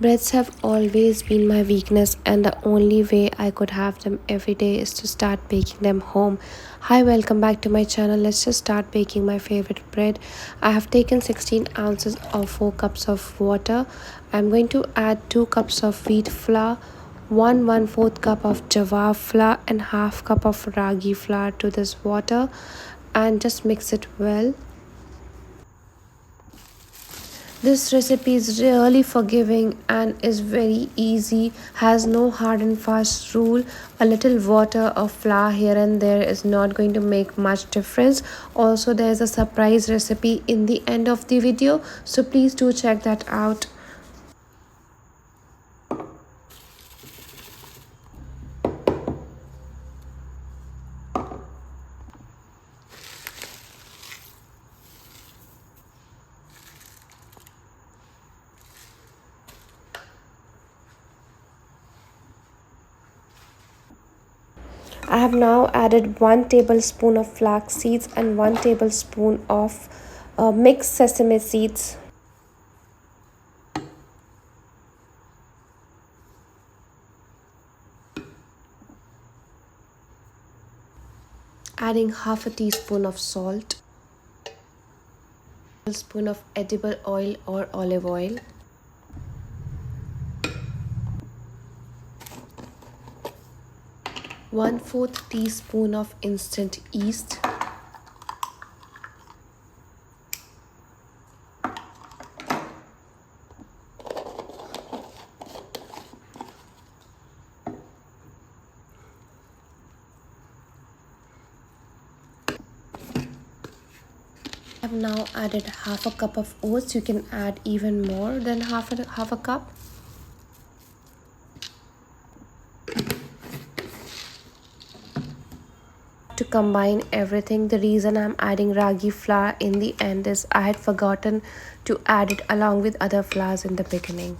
Breads have always been my weakness, and the only way I could have them every day is to start baking them home. Hi, welcome back to my channel. Let's just start baking my favorite bread. I have taken 16 ounces of 4 cups of water. I'm going to add 2 cups of wheat flour, 1/4 cup of jowar flour, and half cup of ragi flour to this water, and just mix it well. This recipe is really forgiving and is very easy, has no hard and fast rule. A little water or flour here and there is not going to make much difference. Also, there is a surprise recipe in the end of the video, so please do check that out. I have now added 1 tablespoon of flax seeds and 1 tablespoon of mixed sesame seeds. Adding half a teaspoon of salt, a tablespoon of edible oil or olive oil, 1/4 teaspoon of instant yeast, I have now added half a cup of oats. You can add even more than half a cup. To combine everything, the reason I'm adding ragi flour in the end is I had forgotten to add it along with other flours in the beginning.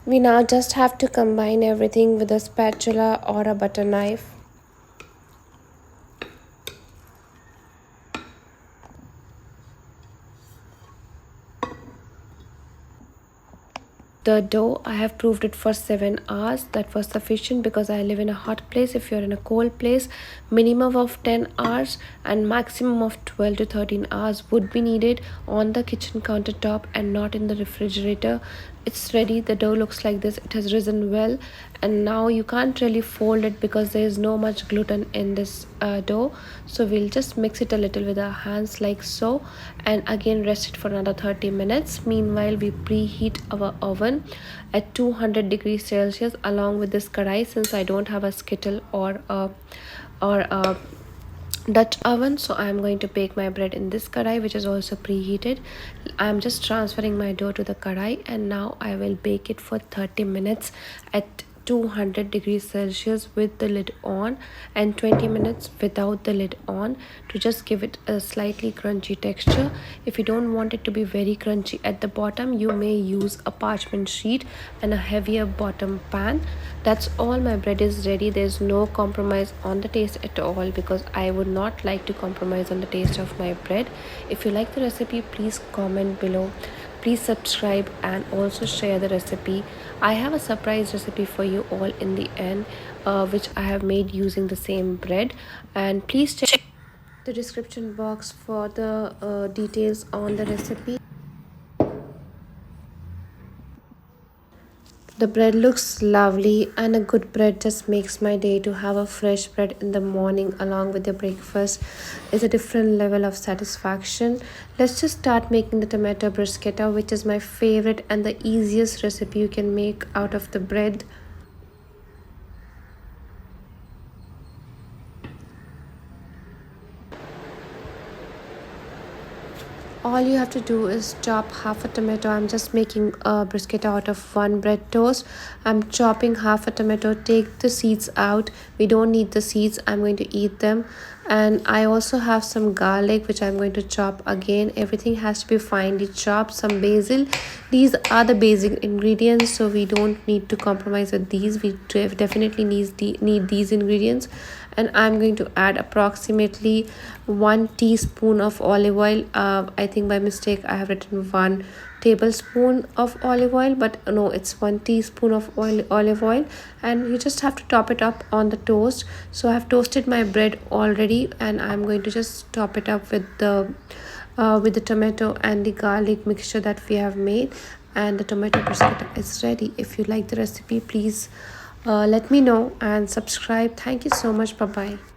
We now just have to combine everything with a spatula or a butter knife. The dough, I have proofed it for 7 hours. That was sufficient because I live in a hot place. If you're in a cold place, minimum of 10 hours and maximum of 12 to 13 hours would be needed on the kitchen countertop and not in the refrigerator. It's ready. The dough looks like this. It has risen well, and now you can't really fold it because there is no much gluten in this dough. So we'll just mix it a little with our hands like so, and again rest it for another 30 minutes. Meanwhile, we preheat our oven at 200 degrees Celsius along with this kadai, since I don't have a skittle or a Dutch oven, so I'm going to bake my bread in this kadai, which is also preheated. I'm just transferring my dough to the kadai, and now I will bake it for 30 minutes at 200 degrees Celsius with the lid on, and 20 minutes without the lid on, to just give it a slightly crunchy texture. If you don't want it to be very crunchy at the bottom, you may use a parchment sheet and a heavier bottom pan. That's all. My bread is ready. There's no compromise on the taste at all because I would not like to compromise on the taste of my bread. If you like the recipe, please comment below. Please subscribe and also share the recipe. I have a surprise recipe for you all in the end, which I have made using the same bread, and please check the description box for the details on the recipe. The bread looks lovely, and a good bread just makes my day. To have a fresh bread in the morning along with your breakfast is a different level of satisfaction. Let's just start making the tomato bruschetta, which is my favorite and the easiest recipe you can make out of the bread. All you have to do is chop half a tomato. I'm just making a bruschetta out of one bread toast. I'm chopping half a tomato. Take the seeds out. We don't need the seeds. I'm going to eat them. And I also have some garlic which I'm going to chop again. Everything has to be finely chopped. Some basil. These are the basic ingredients, so we don't need to compromise with these. We definitely need these ingredients. And I'm going to add approximately 1 teaspoon of olive oil. I think by mistake I have written 1 tablespoon of olive oil, but no, it's 1 teaspoon of olive oil. And you just have to top it up on the toast. So I have toasted my bread already, and I'm going to just top it up with the tomato and the garlic mixture that we have made. And the tomato bruschetta is ready. If you like the recipe, please let me know and subscribe. Thank you so much. Bye bye.